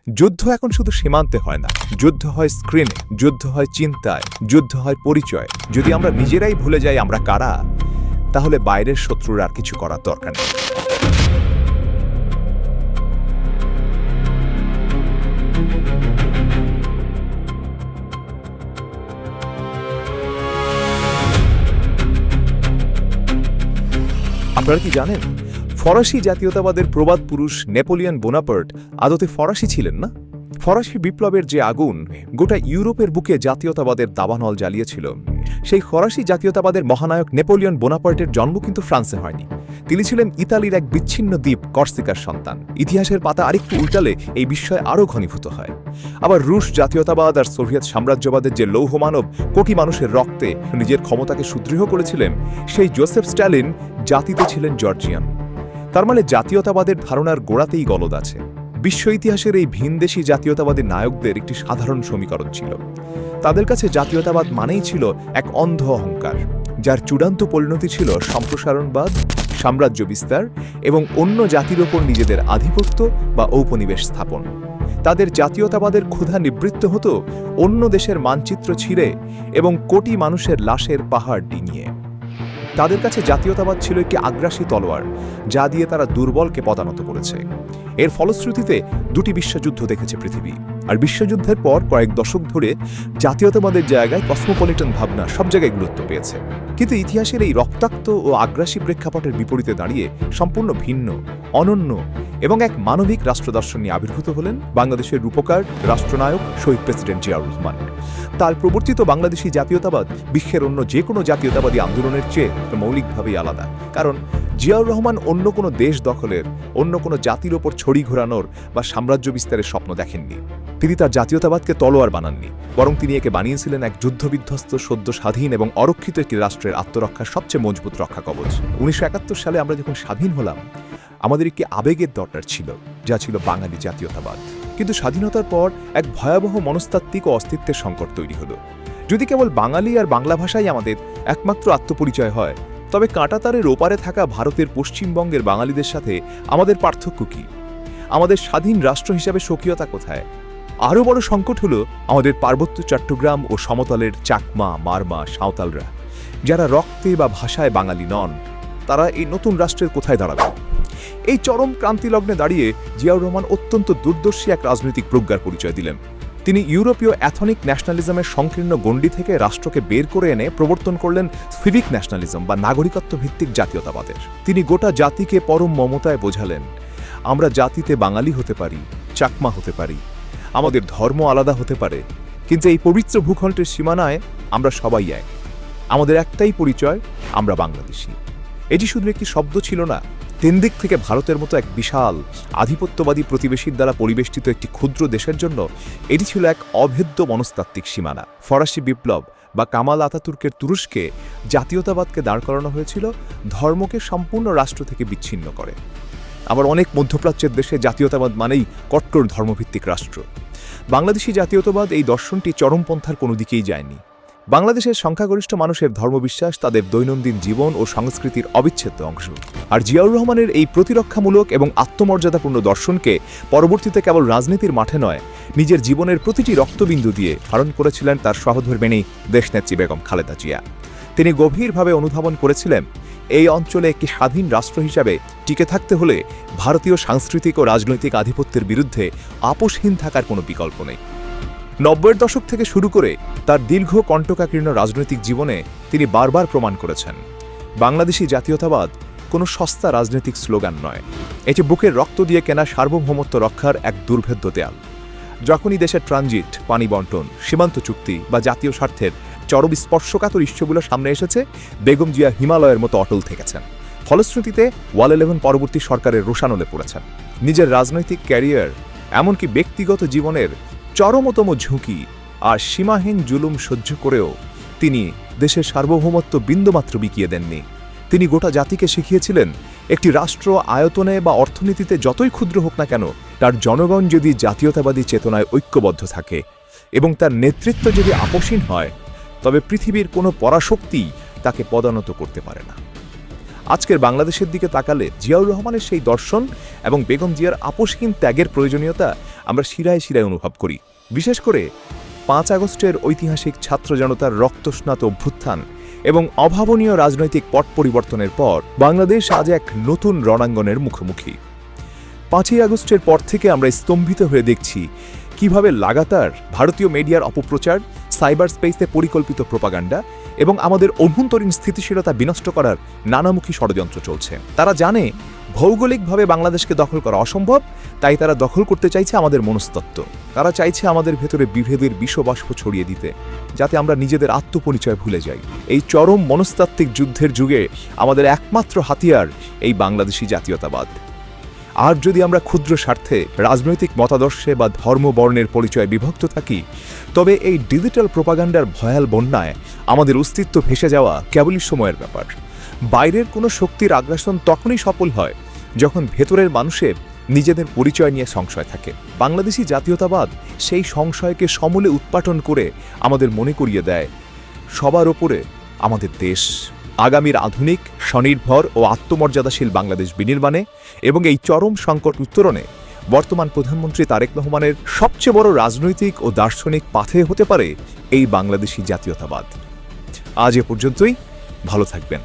যুদ্ধ এখন শুধু সীমান্তে হয় না, যুদ্ধ হয় স্ক্রিনে, যুদ্ধ হয় চিন্তায়, যুদ্ধ হয় পরিচয়। যদি আমরা নিজেরাই ভুলে যাই আমরা কারা, তাহলে বাইরের শত্রুর আর কিছু করার দরকার নেই। আপনারা কি জানেন, ফরাসি জাতীয়তাবাদের প্রবাদ পুরুষ নেপোলিয়ন বোনাপার্ট আদতে ফরাসি ছিলেন না? ফরাসি বিপ্লবের যে আগুন গোটা ইউরোপের বুকে জাতীয়তাবাদের দাবানল জ্বালিয়েছিল, সেই ফরাসি জাতীয়তাবাদের মহানায়ক নেপোলিয়ন বোনাপার্টের জন্ম কিন্তু ফ্রান্সে হয়নি। তিনি ছিলেন ইতালির এক বিচ্ছিন্ন দ্বীপ কর্সিকার সন্তান। ইতিহাসের পাতা আরেকটু উল্টালে এই বিষয় আরও ঘনীভূত হয়। আবার রুশ জাতীয়তাবাদ আর সোভিয়েত সাম্রাজ্যবাদের যে লৌহমানব কোটি মানুষের রক্তে নিজের ক্ষমতাকে সুদৃঢ় করেছিলেন, সেই জোসেফ স্ট্যালিন জাতিতে ছিলেন জর্জিয়ান। তার মানে জাতীয়তাবাদের ধারণার গোড়াতেই গলদ আছে। বিশ্ব ইতিহাসের এই ভিনদেশী জাতীয়তাবাদী নায়কদের একটি সাধারণ সমীকরণ ছিল। তাদের কাছে জাতীয়তাবাদ মানেই ছিল এক অন্ধ অহংকার, যার চূড়ান্ত পরিণতি ছিল সম্প্রসারণবাদ, সাম্রাজ্য বিস্তার এবং অন্য জাতির ওপর নিজেদের আধিপত্য বা ঔপনিবেশ স্থাপন। তাদের জাতীয়তাবাদের ক্ষুধা নিবৃত্ত হতো অন্য দেশের মানচিত্র ছিঁড়ে এবং কোটি মানুষের লাশের পাহাড় ডিঙিয়ে। তাদের কাছে জাতীয়তাবাদ ছিল একটি আগ্রাসী তলোয়ার, যা দিয়ে তারা দুর্বলকে পদানত করেছে। এর ফলশ্রুতিতে দুটি বিশ্বযুদ্ধ দেখেছে পৃথিবী, আর বিশ্বযুদ্ধের পর কয়েক দশক ধরে জাতীয়তাবাদের জায়গায় কসমোপলিটন ভাবনা সব জায়গায় গুরুত্ব পেয়েছে। কিন্তু ইতিহাসের এই রক্তাক্ত ও আগ্রাসী প্রেক্ষাপটের বিপরীতে দাঁড়িয়ে সম্পূর্ণ ভিন্ন, অনন্য এবং এক মানবিক রাষ্ট্রদর্শন নিয়ে আবির্ভূত হলেন বাংলাদেশের রূপকার রাষ্ট্রনায়ক শহীদ প্রেসিডেন্ট জিয়াউর রহমান। তার প্রবর্তিত বাংলাদেশি জাতীয়তাবাদ বিশ্বের অন্য যে কোনো জাতীয়তাবাদী আন্দোলনের চেয়ে মৌলিকভাবেই আলাদা। কারণ জিয়াউর রহমান অন্য কোনো দেশ দখলের, অন্য কোনো জাতির ওপর ছড়ি ঘোরানোর বা সাম্রাজ্য বিস্তারের স্বপ্ন দেখেননি। তিনি তার জাতীয়তাবাদকে তলোয়ার বানাননি, বরং তিনি একে বানিয়েছিলেন এক যুদ্ধবিধ্বস্ত, সদ্য স্বাধীন এবং অরক্ষিত একটি রাষ্ট্রের আত্মরক্ষার সবচেয়ে মজবুত রক্ষা কবচ। 1971 সালে আমরা যখন স্বাধীন হলাম, আমাদের একটি আবেগের দরকার ছিল, যা ছিল বাঙালি জাতীয়তাবাদ। কিন্তু স্বাধীনতার পর এক ভয়াবহ মনস্তাত্ত্বিক ও অস্তিত্বের সংকট তৈরি হলো। যদি কেবল বাঙালি আর বাংলা ভাষাই আমাদের একমাত্র আত্মপরিচয় হয়, তবে কাঁটাতারের ওপারে থাকা ভারতের পশ্চিমবঙ্গের বাঙালিদের সাথে আমাদের পার্থক্য কী? আমাদের স্বাধীন রাষ্ট্র হিসাবে স্বকীয়তা কোথায়? আরও বড় সংকট হলো আমাদের পার্বত্য চট্টগ্রাম ও সমতলের চাকমা, মারমা, সাঁওতালরা, যারা রক্তে বা ভাষায় বাঙালি নন, তারা এই নতুন রাষ্ট্রের কোথায় দাঁড়াবে? এই চরম ক্রান্তিলগ্নে দাঁড়িয়ে জিয়াউর রহমান অত্যন্ত দূরদর্শী এক রাজনৈতিক প্রজ্ঞার পরিচয় দিলেন। তিনি ইউরোপীয় অ্যাথনিক ন্যাশনালিজমের সংকীর্ণ গণ্ডি থেকে রাষ্ট্রকে বের করে এনে প্রবর্তন করলেন সিভিক ন্যাশনালিজম বা নাগরিকত্ব ভিত্তিক জাতীয়তাবাদের। তিনি গোটা জাতিকে পরম মমতায় বোঝালেন, আমরা জাতিতে বাঙালি হতে পারি, চাকমা হতে পারি, আমাদের ধর্ম আলাদা হতে পারে, কিন্তু এই পবিত্র ভূখণ্ডের সীমানায় আমরা সবাই এক। আমাদের একটাই পরিচয়, আমরা বাংলাদেশি। এটি শুধু একটি শব্দ ছিল না, তিন দিক থেকে ভারতের মতো এক বিশাল আধিপত্যবাদী প্রতিবেশীর দ্বারা পরিবেষ্টিত একটি ক্ষুদ্র দেশের জন্য এটি ছিল এক অভেদ্য মনস্তাত্ত্বিক সীমানা। ফরাসি বিপ্লব বা কামাল আতাতুর্কের তুরস্কে জাতীয়তাবাদকে দাঁড় করানো হয়েছিল ধর্মকে সম্পূর্ণ রাষ্ট্র থেকে বিচ্ছিন্ন করে। আবার অনেক মধ্যপ্রাচ্যের দেশে জাতীয়তাবাদ মানেই কট্টর ধর্মভিত্তিক রাষ্ট্র। বাংলাদেশি জাতীয়তাবাদ এই দর্শনটি চরমপন্থার কোনো দিকেই যায়নি। বাংলাদেশের সংখ্যাগরিষ্ঠ মানুষের ধর্মবিশ্বাস তাদের দৈনন্দিন জীবন ও সংস্কৃতির অবিচ্ছেদ্য অংশ। আর জিয়াউর রহমানের এই প্রতিরক্ষামূলক এবং আত্মমর্যাদাপূর্ণ দর্শনকে পরবর্তীতে কেবল রাজনীতির মাঠে নয়, নিজের জীবনের প্রতিটি রক্তবিন্দু দিয়ে ধারণ করেছিলেন তার সহধর্মিণী দেশনেত্রী বেগম খালেদা জিয়া। তিনি গভীরভাবে অনুধাবন করেছিলেন, এই অঞ্চলে একটি স্বাধীন রাষ্ট্র হিসাবে টিকে থাকতে হলে ভারতীয় সাংস্কৃতিক ও রাজনৈতিক আধিপত্যের বিরুদ্ধে আপোষহীন থাকার কোনো বিকল্প নেই। 90-এর দশক থেকে শুরু করে তার দীর্ঘ কণ্টকাকীর্ণ রাজনৈতিক জীবনে তিনি বারবার প্রমাণ করেছেন, বাংলাদেশি জাতীয়তাবাদ কোনো সস্তা রাজনৈতিক স্লোগান নয়, এটি বুকের রক্ত দিয়ে কেনা সার্বভৌমত্ব রক্ষার এক দুর্ভেদ্য দেয়াল। যখনই দেশের ট্রানজিট, পানি বন্টন, সীমান্ত চুক্তি বা জাতীয় স্বার্থের চরম স্পর্শকাতর ইস্যুগুলো সামনে এসেছে, বেগম জিয়া হিমালয়ের মতো অটল থেকেছেন। ফলশ্রুতিতে ওয়াল 11 পরবর্তী সরকারের রোষানলে পড়েছেন। নিজের রাজনৈতিক ক্যারিয়ার, এমনকি ব্যক্তিগত জীবনের চরমতম ঝুঁকি আর সীমাহীন জুলুম সহ্য করেও তিনি দেশের সার্বভৌমত্ব বিন্দুমাত্র বিকিয়ে দেননি। তিনি গোটা জাতিকে শিখিয়েছিলেন, একটি রাষ্ট্র আয়তনে বা অর্থনীতিতে যতই ক্ষুদ্র হোক না কেন, তার জনগণ যদি জাতীয়তাবাদী চেতনায় ঐক্যবদ্ধ থাকে এবং তার নেতৃত্ব যদি আপোষহীন হয়, তবে পৃথিবীর কোনো পরাশক্তি তাকে পদানত করতে পারে না। আজকের বাংলাদেশের দিকে তাকালে জিয়াউর রহমানের সেই দর্শন এবং বেগম জিয়ার আপোষহীন ত্যাগের প্রয়োজনীয়তা আমরা শিরায় শিরায় অনুভব করি। বিশেষ করে 5 আগস্টের ঐতিহাসিক ছাত্র জনতার রক্তস্নাত অভ্যুত্থান এবং অভাবনীয় রাজনৈতিক পট পরিবর্তনের পর বাংলাদেশ আজ এক নতুন রণাঙ্গনের মুখোমুখি। 5ই আগস্টের পর থেকে আমরা স্তম্ভিত হয়ে দেখছি কিভাবে লাগাতার ভারতীয় মিডিয়ার অপপ্রচার, সাইবার স্পেসে পরিকল্পিত প্রোপাগান্ডা এবং আমাদের অভ্যন্তরীণ স্থিতিশীলতা বিনষ্ট করার নানামুখী ষড়যন্ত্র চলছে। তারা জানে ভৌগোলিকভাবে বাংলাদেশকে দখল করা অসম্ভব, তাই তারা দখল করতে চাইছে আমাদের মনস্তত্ত্ব। তারা চাইছে আমাদের ভেতরে বিভেদের বিষবাষ্প ছড়িয়ে দিতে, যাতে আমরা নিজেদের আত্মপরিচয় ভুলে যাই। এই চরম মনস্তাত্ত্বিক যুদ্ধের যুগে আমাদের একমাত্র হাতিয়ার এই বাংলাদেশি জাতীয়তাবাদ। আর যদি আমরা ক্ষুদ্র স্বার্থে, রাজনৈতিক মতাদর্শে বা ধর্মবর্ণের পরিচয়ে বিভক্ত থাকি, তবে এই ডিজিটাল প্রোপাগান্ডার ভয়াল বন্যায় আমাদের অস্তিত্ব ভেসে যাওয়া কেবলই সময়ের ব্যাপার। বাইরের কোনো শক্তির আগ্রাসন তখনই সফল হয় যখন ভেতরের মানুষের নিজেদের পরিচয় নিয়ে সংশয় থাকে। বাংলাদেশি জাতীয়তাবাদ সেই সংশয়কে সমূলে উৎপাটন করে আমাদের মনে করিয়ে দেয় সবার ওপরে আমাদের দেশ। আগামীর আধুনিক, স্বনির্ভর ও আত্মমর্যাদাশীল বাংলাদেশ বিনির্মাণে এবং এই চরম সংকট উত্তরণে বর্তমান প্রধানমন্ত্রী তারেক রহমানের সবচেয়ে বড় রাজনৈতিক ও দার্শনিক পাথে হতে পারে এই বাংলাদেশি জাতীয়তাবাদ। আজ এ পর্যন্তই। ভালো থাকবেন।